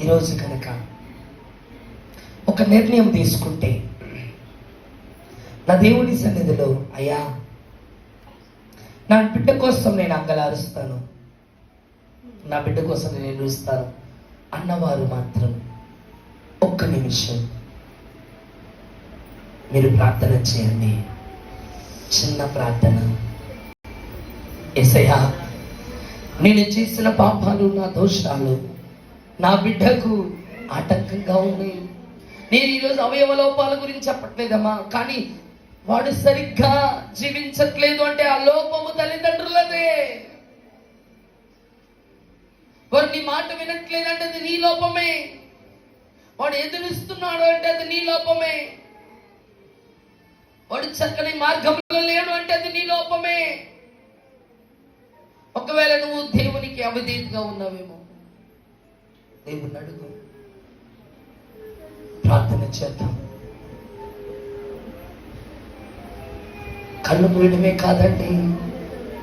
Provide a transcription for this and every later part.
ఈరోజు కనుక ఒక నిర్ణయం తీసుకుంటే, నా దేవుని సన్నిధిలో అయ్యా నా బిడ్డ కోసం నేను అంగలారుస్తాను, నా బిడ్డ కోసం నేను ఎదురుస్తాను అన్నవారు మాత్రం ఒక్క నిమిషం మీరు ప్రార్థన చేయండి. చిన్న ప్రార్థన. యేసయ్యా, నేను చేసిన పాపాలు, నా దోషాలు నా బిడ్డకు ఆటంకంగా ఉన్నాయి. నేను ఈరోజు అవయవ లోపాల గురించి చెప్పట్లేదమ్మా, కానీ వాడు సరిగ్గా జీవించట్లేదు అంటే ఆ లోపము తల్లిదండ్రులదే. వాడు నీ మాట వినట్లేదంటే అది నీ లోపమే. వాడు ఎదురిస్తున్నాడు అంటే అది నీ లోపమే. వాడు చక్కని మార్గంలో లేడు అంటే అది నీ లోపమే. ఒకవేళ నువ్వు దేవునికి అవిధేయతగా ఉన్నావేమో, దేవుని అడుగు, ప్రార్థన చేద్దాం. కళ్ళు మూయడమే కాదండి,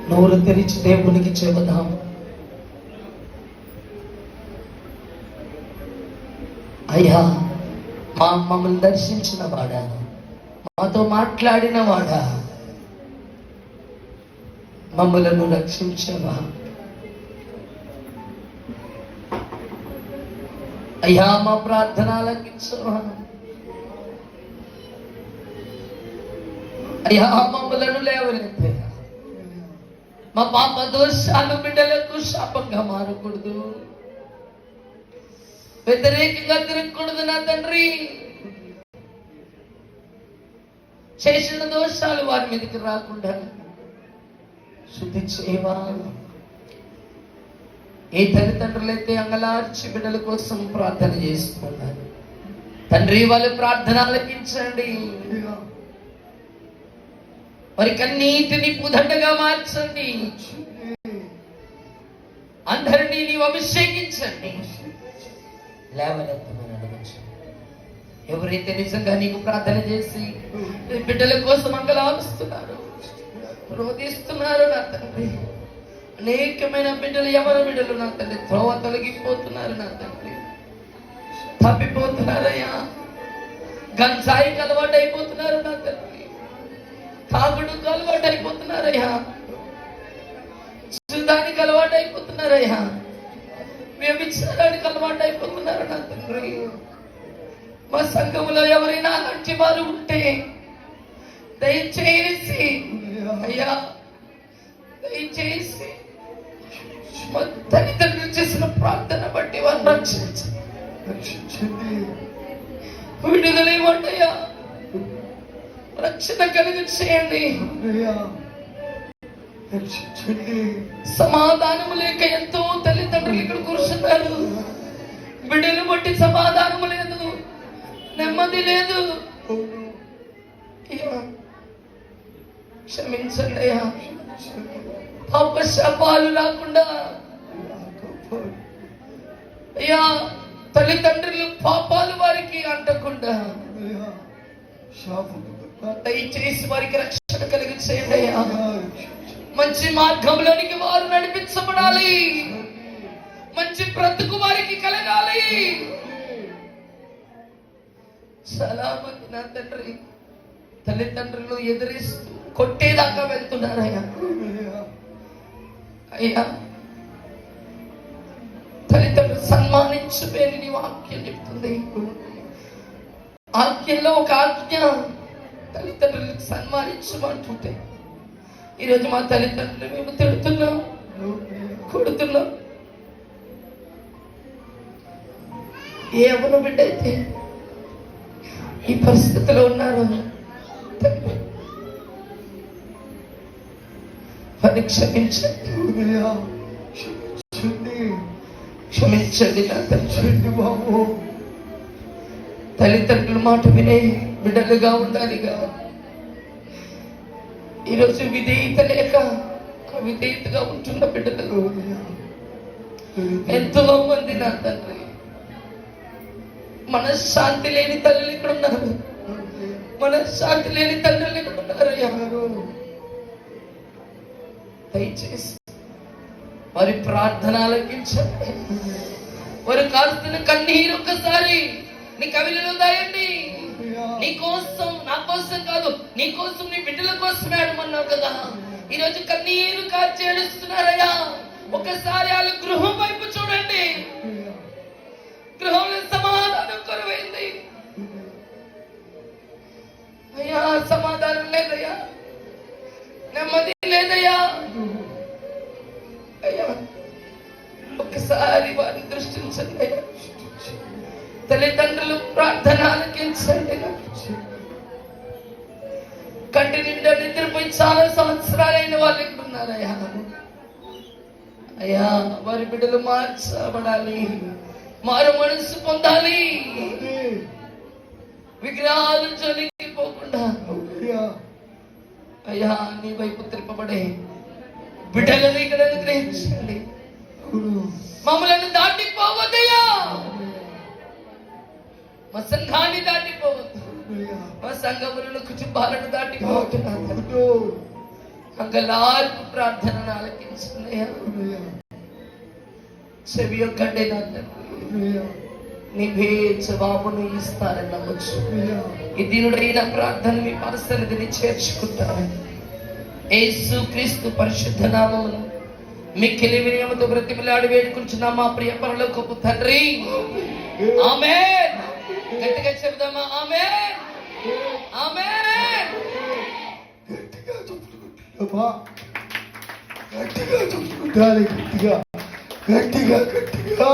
నోరు తెరిచి దేవునికి చెబుదాం. అయ్యా, మమ్మల్ని దర్శించిన వాడా, మాతో మాట్లాడిన వాడా, మమ్మలను రక్షించవా. అయ్యా, మా ప్రార్థన ఆలకించవా. అయ్యా, మమ్మలను లేవనెత్తయ్యా. మా పాప దోషాలు బిడ్డలకు శాపంగా మారకూడదు, వ్యతిరేకంగా తిరగకూడదు. నా తండ్రి, చేసిన దోషాలు వారి మీదకి రాకుండా శుద్ధి చేయవా. ఏ తల్లిదండ్రులైతే అంగలార్చి బిడ్డల కోసం ప్రార్థన చేస్తున్నారు, తండ్రి వాళ్ళ ప్రార్థన ఆలకించండి. వారి కన్నీటిని పుదండగా మార్చండి. అందరినీ నీవు అభిషేకించండి. లేవనెత్తమని అడగచ్చు. ఎవరైతే నిజంగా నీకు ప్రార్థన చేసి బిడ్డల కోసం అంగలారుస్తున్నారు, రోధిస్తున్నారు నా తండ్రి, అనేకమైన బిడ్డలు, ఎవరి బిడ్డలు నా తండ్రి త్రోవ తొలగిపోతున్నారు నా తండ్రి, తప్పిపోతున్నారయ్యా. గంజాయికి అలవాటు అయిపోతున్నారు నా తండ్రి, తాగుడుకు అలవాటు అయిపోతున్నారయ్యా, చూదానికి అలవాటు అయిపోతున్నారయ్యా, వ్యభిచారానికి అలవాటు అయిపోతున్నారు నా తండ్రి. మా సంఘములో ఎవరైనా అలాంటి వారు ఉంటే దయచేసి అయ్యా, దయచేసి మా తల్లిదండ్రులు చేసిన ప్రార్థన బట్టి వారిని రక్షించండి, విడుదల ఇవ్వండియా, రక్షణ కలిగి చేయండి. సమాధానము లేక ఎంతో తల్లిదండ్రులు ఇక్కడ కూర్చున్నారు. బిడ్డలు బట్టి సమాధానము లేదు, నెమ్మది లేదు. క్షమించండి అయ్యా, పాప శాపాలు రాకుండా అయ్యా, తల్లిదండ్రులు పాపాలు వారికి అంటకుండా దయచేసి వారికి రక్షణ కలిగి చేయండి అయ్యా. మంచి మార్గంలోనికి వారు నడిపించబడాలి, మంచి బ్రతుకు వారికి కలగాలి. చాలా మంది నా తండ్రి తల్లిదండ్రులు ఎదిరిస్తూ కొట్టేదాకా వెళ్తున్నారయ్యా. అయ్యా, తల్లిదండ్రులు సన్మానించువేని నీ వాక్యం చెప్తుంది. ఆజ్ఞలో ఒక ఆజ్ఞ, తల్లిదండ్రులకు సన్మానించమంటుంటే ఈరోజు మా తల్లిదండ్రులు మేము తిడుతున్నాం, కొడుతున్నాం. ఎవరు బిడ్డ అయితే ఈ పరిస్థితిలో ఉన్నారు, వారిని క్షమించండి నా తండ్రి బాబు. తల్లిదండ్రుల మాట వినే బిడ్డలుగా ఉండాలిగా. ఈరోజు విధేయత లేక విధేయతగా ఉంటున్న బిడ్డలు ఎంతో మంది నా తండ్రి. మనశ్శాంతి లేని తల్లులు ఇక్కడ ఉన్నారు, మనశ్శాంతి లేని తండ్రులు ఇక్కడ ఉన్నారు. ఎవరు దయచేసి వారి ప్రార్థన ఆలకించండి. వారు కాస్తున్న కన్నీరు ఒక్కసారి నీ కవిలలో దాయండి. నీ కోసం, నా కోసం కాదు, నీ కోసం, నీ బిడ్డల కోసమే అడమన్నావు కదా. ఈరోజు కన్నీరు కార్చి ఏడుస్తున్నారయ్యా. ఒకసారి వాళ్ళ గృహం వైపు చూడండి. గృహంలో సమాధానం కొరవైంది అయ్యా. సమాధానం లేదయ్యా, నెమ్మది లేదయ్యా. అయ్యా ఒక్కసారి వారిని దృష్టించండి అయ్యా. తల్లిదండ్రులు ప్రార్థన ఆలకించండి. కంటి నిండా నిద్రపోయి చాలా సంవత్సరాలైన వాళ్ళు ఇక్కడ ఉన్నారయ్యా. అయ్యా వారి బిడ్డలు మార్చబడాలి, మారు మనసు పొందాలి, విగ్రహాలు జోలికి పోకుండా అయ్యా నీ వైపు తిప్పబడే బిడ్డలను ఇక్కడ అనుగ్రహించండి. మమ్మల్ని దాటిపోవద్దయ్యా, మా సంఘాన్ని దాటిపోవద్దు, మా సంఘములను కుటుంబాలను దాటిపోవద్దు. అంగలార్పు ప్రార్థనను ఆలకించుకున్నాయా. చెవి యొక్కండి నా తండ్రి, నీవే జవాబును ఇస్తారని నమ్మచ్చు. ఈ దీనుడైన ప్రార్థన మీ పరిసన్నిధిని చేర్చుకుంటాను. యేసు క్రీస్తు పరిశుద్ధ నామమున మిక్కిలి వినయముతో బ్రతిమిలాడి వేడుకుంటున్నా మా ప్రియ పరలోకపు తండ్రి. ఆమేన్. గట్టిగా చెప్దామా? ఆమేన్, ఆమేన్. గట్టిగా చెప్పుకుంటున్నామా? గట్టిగా చెప్పుకుంటాలి. గట్టిగా గట్టిగా గట్టిగా